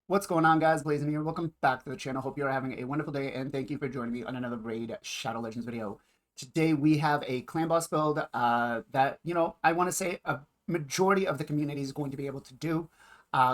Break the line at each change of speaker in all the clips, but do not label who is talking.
What's going on, guys? Blazing here. Welcome back to the channel. Hope you're having a wonderful day, and thank you for joining me on another Raid Shadow Legends video. Today we have a clan boss build that, I want to say a majority of the community is going to be able to do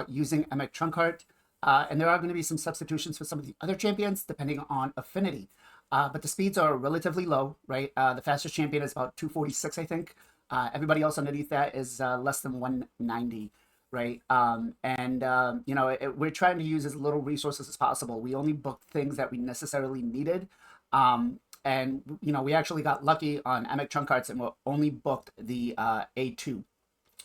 using Emic Trunkheart. And there are going to be some substitutions for some of the other champions depending on affinity. But the speeds are relatively low, right? The fastest champion is about 246, I think. Everybody else underneath that is less than 190. Right. We're trying to use as little resources as possible. We only booked things that we necessarily needed. We actually got lucky on Emic Trunkhearts and we only booked the A2,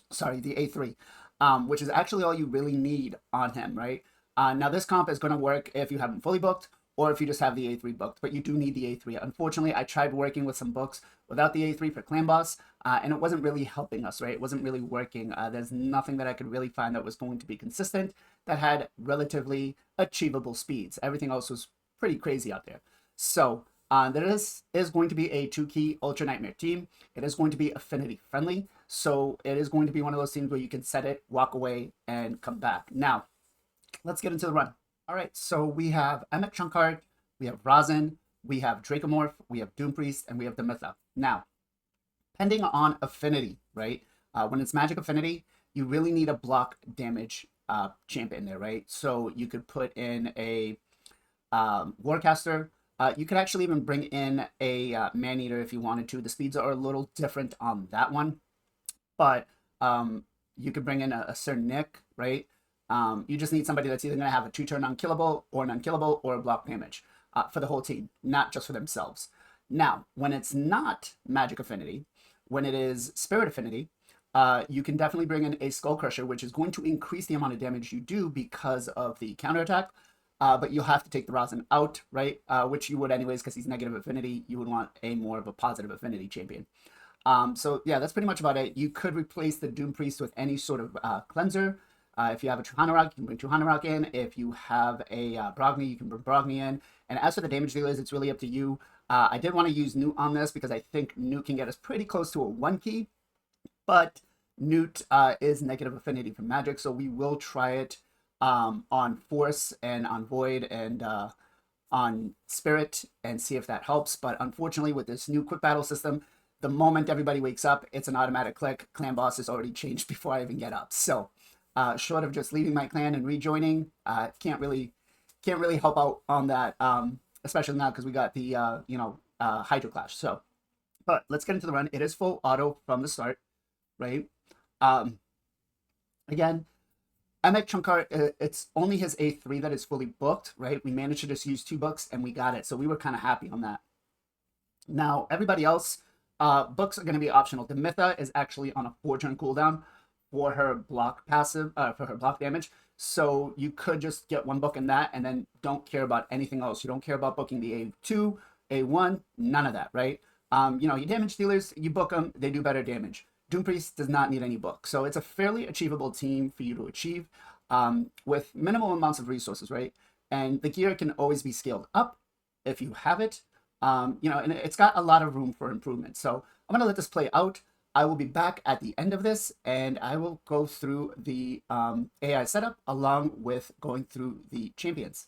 sorry, the A3, which is actually all you really need on him, right? Now this comp is going to work if you haven't fully booked or if you just have the A3 booked, but you do need the A3. Unfortunately, I tried working with some books without the A3 for clan boss, and it wasn't really helping us, right? It wasn't really working. There's nothing that I could really find that was going to be consistent, that had relatively achievable speeds. Everything else was pretty crazy out there. So there is going to be a 2-key Ultra Nightmare team. It is going to be affinity friendly. So it is going to be one of those teams where you can set it, walk away, and come back. Now, let's get into the run. All right, so we have Emic Trunkheart, we have Rosin, we have Dracomorph, we have Doom Priest, and we have the Mtha. Now, depending on affinity, right? When it's magic affinity, you really need a block damage champion there, right? So you could put in a Warcaster. You could actually even bring in a Maneater if you wanted to. The speeds are a little different on that one, but you could bring in a Sir Nick, right? You just need somebody that's either going to have a 2-turn unkillable or an unkillable or a block damage for the whole team, not just for themselves. Now, when it's not magic affinity, when it is spirit affinity, you can definitely bring in a Skull Crusher, which is going to increase the amount of damage you do because of the counterattack. But you'll have to take the Rosin out, right? Which you would anyways, because he's negative affinity. You would want a more of a positive affinity champion. So yeah, that's pretty much about it. You could replace the Doom Priest with any sort of cleanser. If you have a Truhanarok, you can bring Truhanarok in. If you have a Brogni, you can bring Brogni in. And as for the damage dealers, it's really up to you. I did want to use Newt on this because I think Newt can get us pretty close to a 1-key. But Newt is negative affinity for magic, so we will try it on Force and on Void and on Spirit and see if that helps. But unfortunately, with this new quick battle system, the moment everybody wakes up, it's an automatic click. Clan boss is already changed before I even get up. So short of just leaving my clan and rejoining, can't really help out on that, especially now because we got the Hydro Clash. So, but let's get into the run. It is full auto from the start, right? Again, Emic Trunkheart, it's only his A3 that is fully booked, right? We managed to just use 2 books and we got it, so we were kind of happy on that. Now everybody else, books are going to be optional. The Mtha is actually on a 4-turn cooldown for her block passive, for her block damage. So you could just get 1 book in that and then don't care about anything else. You don't care about booking the A2, A1, none of that, right? Your damage dealers, you book them, they do better damage. Doom Priest does not need any book. So it's a fairly achievable team for you to achieve with minimal amounts of resources, right? And the gear can always be scaled up if you have it. And it's got a lot of room for improvement. So I'm going to let this play out. I will be back at the end of this, and I will go through the AI setup along with going through the champions.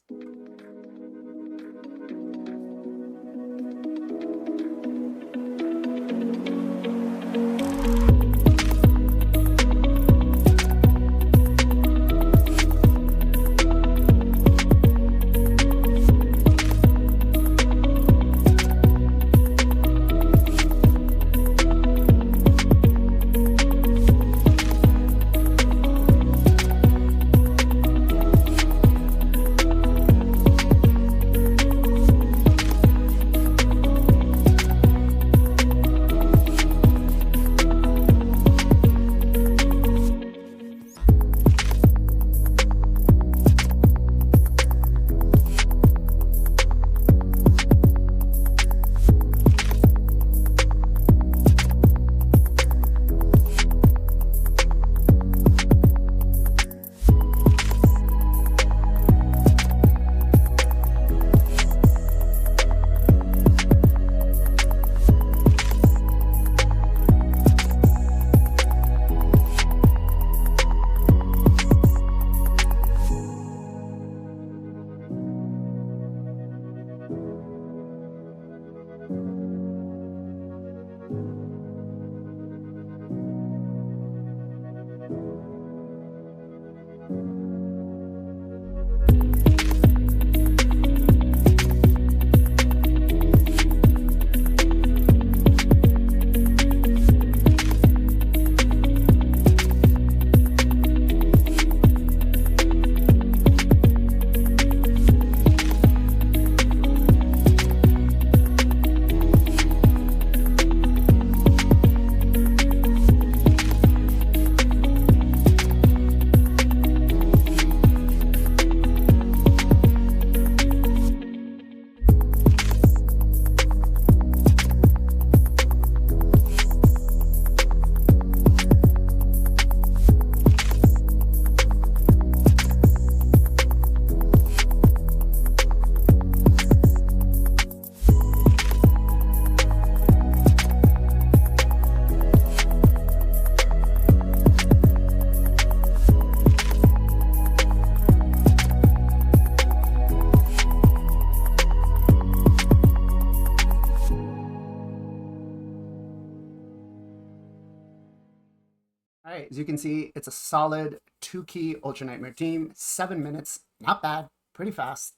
right, as you can see, it's a solid 2-key Ultra Nightmare team, 7 minutes, not bad, pretty fast.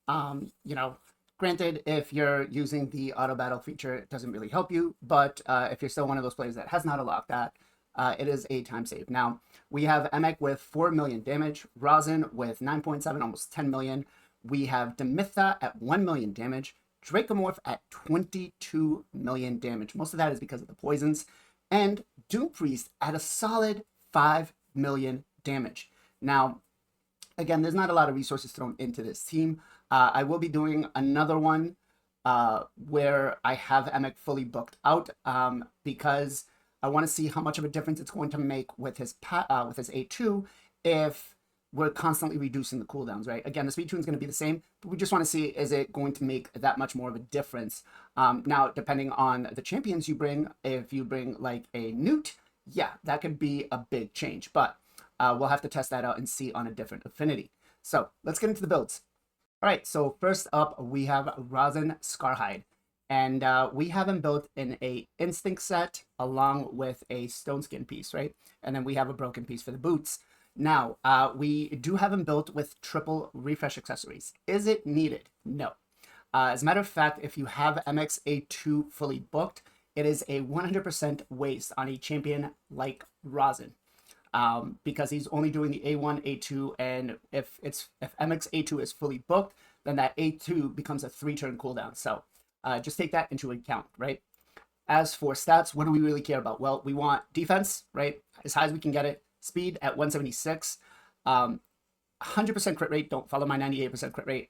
You know, granted, if you're using the auto battle feature, it doesn't really help you, but if you're still one of those players that has not unlocked that, it is a time save. Now, we have Emek with 4 million damage, Rosin with 9.7, almost 10 million. We have Mtha at 1 million damage, Dracomorph at 22 million damage. Most of that is because of the poisons. And Doom Priest at a solid 5 million damage. Now, again, there's not a lot of resources thrown into this team. I will be doing another one where I have Emek fully booked out because I want to see how much of a difference it's going to make with his A2 if we're constantly reducing the cooldowns, right? Again, the speed tune is going to be the same, but we just want to see, is it going to make that much more of a difference? Now, depending on the champions you bring, if you bring like a Newt, yeah, that could be a big change, but we'll have to test that out and see on a different affinity. So let's get into the builds. All right, so first up, we have Rosin Scarhide. And we have him built in a instinct set along with a stone skin piece, right? And then we have a broken piece for the boots. Now, we do have him built with triple refresh accessories. Is it needed? No. As a matter of fact, if you have Emek's A2 fully booked, it is a 100% waste on a champion like Rosin. Because he's only doing the A1, A2, and if Emek's A2 is fully booked, then that A2 becomes a 3-turn cooldown. So just take that into account, right? As for stats, what do we really care about? Well, we want defense, right? As high as we can get it. Speed at 176. 100% crit rate. Don't follow my 98% crit rate.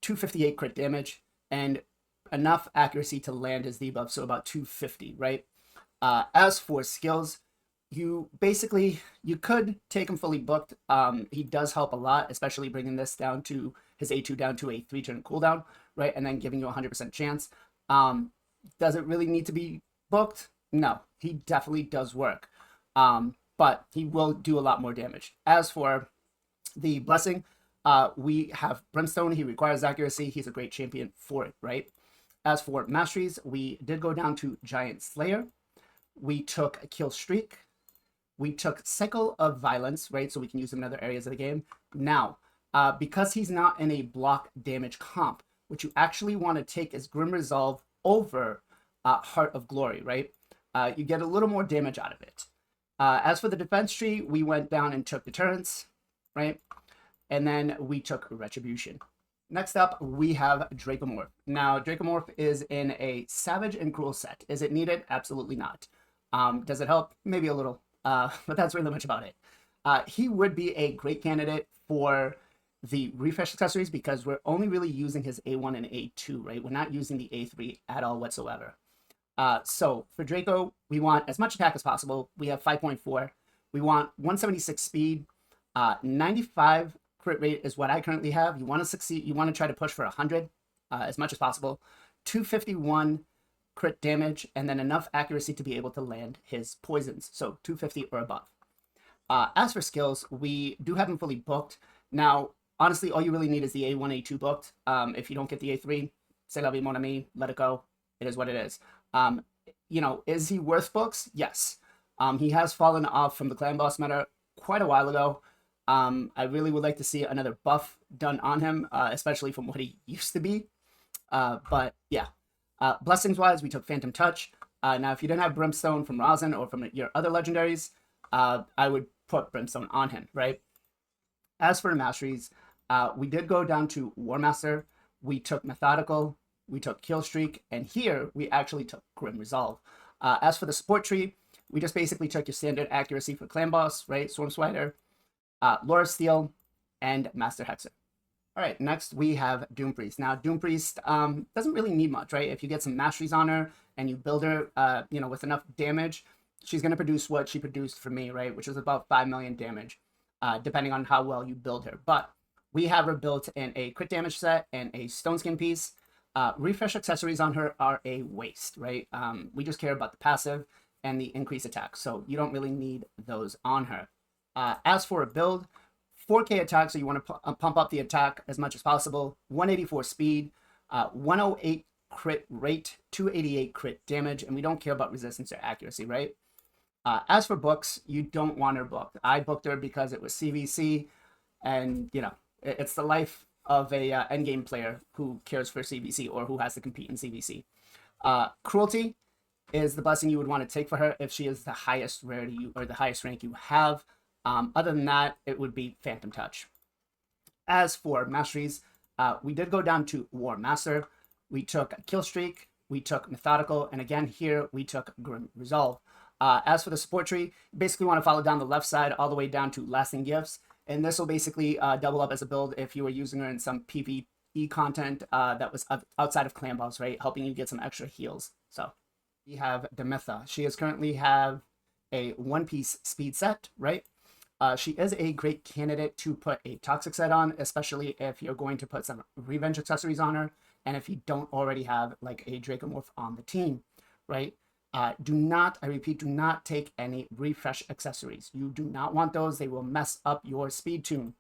258 crit damage. And enough accuracy to land his debuff, so about 250, right? As for skills, you could take him fully booked. He does help a lot, especially bringing this down to his A2 down to a 3-turn cooldown, right? And then giving you a 100% chance. Does it really need to be booked? No, he definitely does work. But he will do a lot more damage. As for the blessing, we have Brimstone. He requires accuracy. He's a great champion for it, right? As for masteries, we did go down to Giant Slayer. We took Kill Streak. We took Cycle of Violence, right? So we can use him in other areas of the game. Now, because he's not in a block damage comp, what you actually want to take is Grim Resolve over Heart of Glory, right? You get a little more damage out of it. As for the defense tree, we went down and took Deterrence, right? And then we took Retribution. Next up, we have Dracomorph. Now, Dracomorph is in a Savage and Cruel set. Is it needed? Absolutely not. Does it help? Maybe a little, but that's really much about it. He would be a great candidate for the refresh accessories because we're only really using his A1 and A2, right? We're not using the A3 at all whatsoever. So for Draco, we want as much attack as possible. We have 5.4. We want 176 speed. 95 crit rate is what I currently have. You want to succeed. You want to try to push for 100 as much as possible. 251 crit damage, and then enough accuracy to be able to land his poisons. So 250 or above. As for skills, we do have him fully booked. Now, honestly, all you really need is the A1, A2 booked. If you don't get the A3, c'est la vie, mon ami. Let it go. It is what it is. You know, is he worth books? Yes. He has fallen off from the clan boss meta quite a while ago. I really would like to see another buff done on him, especially from what he used to be. But yeah, blessings wise, we took Phantom Touch. Now, if you didn't have Brimstone from Rosin or from your other legendaries, I would put Brimstone on him, right? As for the masteries, we did go down to War Master. We took Methodical. We took Kill Streak, and here we actually took Grim Resolve. As for the support tree, we just basically took your standard accuracy for Clan Boss, right? Swarm Spider, Laura Steel, and Master Hexer. All right, next we have Doom Priest. Now, Doom Priest doesn't really need much, right? If you get some masteries on her and you build her, you know, with enough damage, she's going to produce what she produced for me, right? Which is about 5 million damage, depending on how well you build her. But we have her built in a crit damage set and a stone skin piece. Refresh accessories on her are a waste, right? We just care about the passive and the increased attack, so you don't really need those on her. As for a build, 4K attack, so you want to pump up the attack as much as possible. 184 speed, 108 crit rate, 288 crit damage, and we don't care about resistance or accuracy, right? As for books, you don't want her booked. I booked her because it was CVC, and it's the life of a endgame player who cares for CVC or who has to compete in CVC. Cruelty is the blessing you would want to take for her if she is the highest rarity you, or the highest rank you have. Other than that, it would be Phantom Touch. As for masteries, we did go down to War Master. We took Killstreak, we took Methodical, and again here we took Grim Resolve. As for the support tree, you basically want to follow down the left side all the way down to Lasting Gifts, and this will basically double up as a build if you were using her in some PvE content that was outside of clan boss, right? Helping you get some extra heals. So we have Mtha. She is currently have a one-piece speed set, right? She is a great candidate to put a toxic set on, especially if you're going to put some revenge accessories on her, and if you don't already have like a Dracomorph on the team, right? Do not, I repeat, do not take any refresh accessories. You do not want those. They will mess up your speed tune.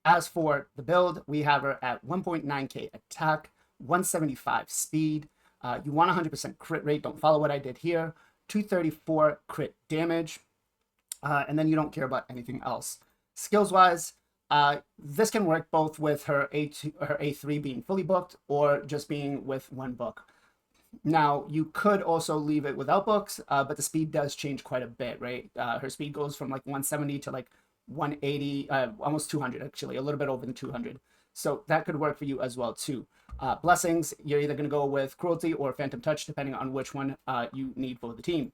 As for the build, we have her at 1.9k attack, 175 speed. You want 100% crit rate. Don't follow what I did here. 234 crit damage. And then you don't care about anything else. Skills wise, this can work both with her A3 being fully booked or just being with one book. Now, you could also leave it without books, but the speed does change quite a bit, right? Her speed goes from like 170 to like 180, almost 200 actually, a little bit over than 200. So that could work for you as well too. Blessings, you're either going to go with Cruelty or Phantom Touch, depending on which one you need for the team.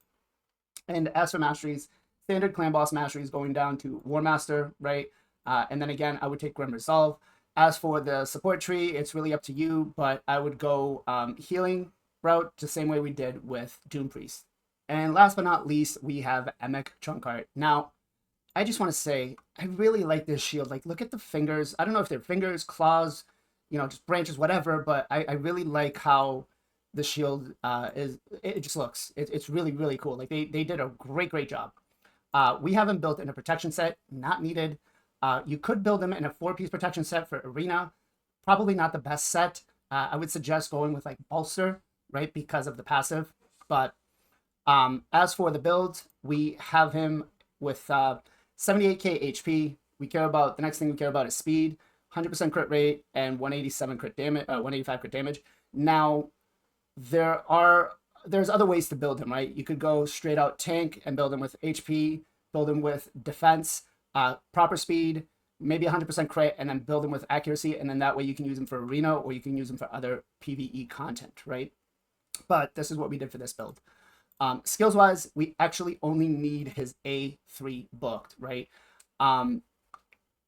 And as for masteries, standard clan boss masteries going down to War Master, right? And then again, I would take Grim Resolve. As for the support tree, it's really up to you, but I would go healing route the same way we did with Doom Priest. And last but not least, we have Emek Trunkheart. Now, I just want to say, I really like this shield. Like, look at the fingers. I don't know if they're fingers, claws, just branches, whatever, but I really like how the shield it just looks. It's really, really cool. Like, they did a great job. We haven't built in a protection set, not needed. You could build them in a 4-piece protection set for Arena. Probably not the best set. I would suggest going with like Bolster, right, because of the passive. But as for the build, we have him with 78k HP. The next thing we care about is speed, 100% crit rate, and 187 crit damage, 185 crit damage. Now, there's other ways to build him, right? You could go straight out tank and build him with HP, build him with defense, proper speed, maybe 100% crit, and then build him with accuracy, and then that way you can use him for Arena or you can use him for other PvE content, right? But this is what we did for this build. Skills wise, we actually only need his A3 booked, right?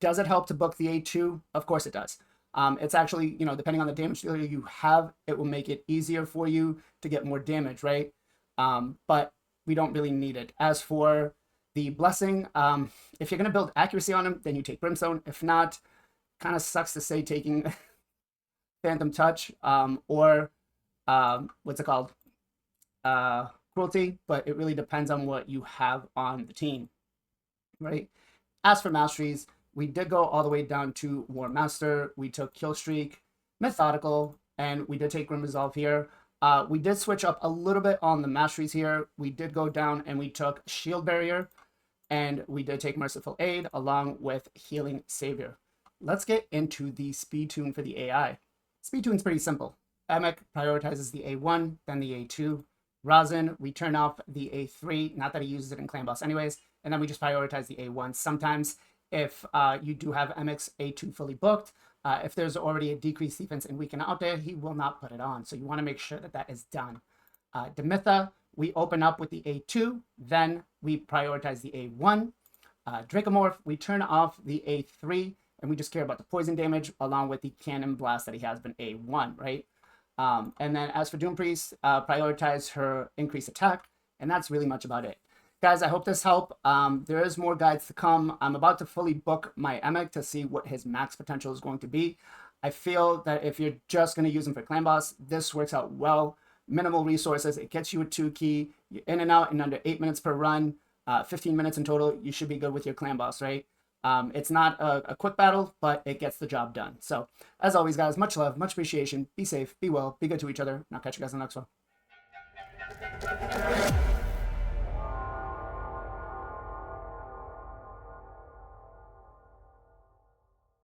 Does it help to book the A2? Of course it does. It's actually, depending on the damage dealer you have, it will make it easier for you to get more damage, right? But we don't really need it. As for the blessing, if you're going to build accuracy on him, then you take Brimstone. If not, kind of sucks to say taking Phantom Touch or what's it called? Cruelty, but it really depends on what you have on the team, right? As for masteries, we did go all the way down to War Master. We took Killstreak, Methodical, and we did take Grim Resolve here. We did switch up a little bit on the masteries here. We did go down and we took Shield Barrier, and we did take Merciful Aid along with Healing Savior. Let's get into the speed tune for the AI. Speed tune's pretty simple. Emek prioritizes the A1, then the A2. Razin, we turn off the A3, not that he uses it in Clan Boss anyways, and then we just prioritize the A1. Sometimes if you do have Emek's A2 fully booked, if there's already a decreased defense and weaken out there, he will not put it on. So you want to make sure that that is done. Mtha, we open up with the A2, then we prioritize the A1. Dracomorph, we turn off the A3, and we just care about the poison damage along with the cannon blast that he has been A1, right? And then as for Doom Priest, prioritize her increased attack, and that's really much about it. Guys, I hope this helped. There is more guides to come. I'm about to fully book my Emek to see what his max potential is going to be. I feel that if you're just going to use him for Clan Boss, this works out well. Minimal resources. It gets you a 2-key. You're in and out in under 8 minutes per run. 15 minutes in total. You should be good with your Clan Boss, right? It's not a quick battle, but it gets the job done. So, as always, guys, much love, much appreciation. Be safe, be well, be good to each other, and I'll catch you guys in the next one.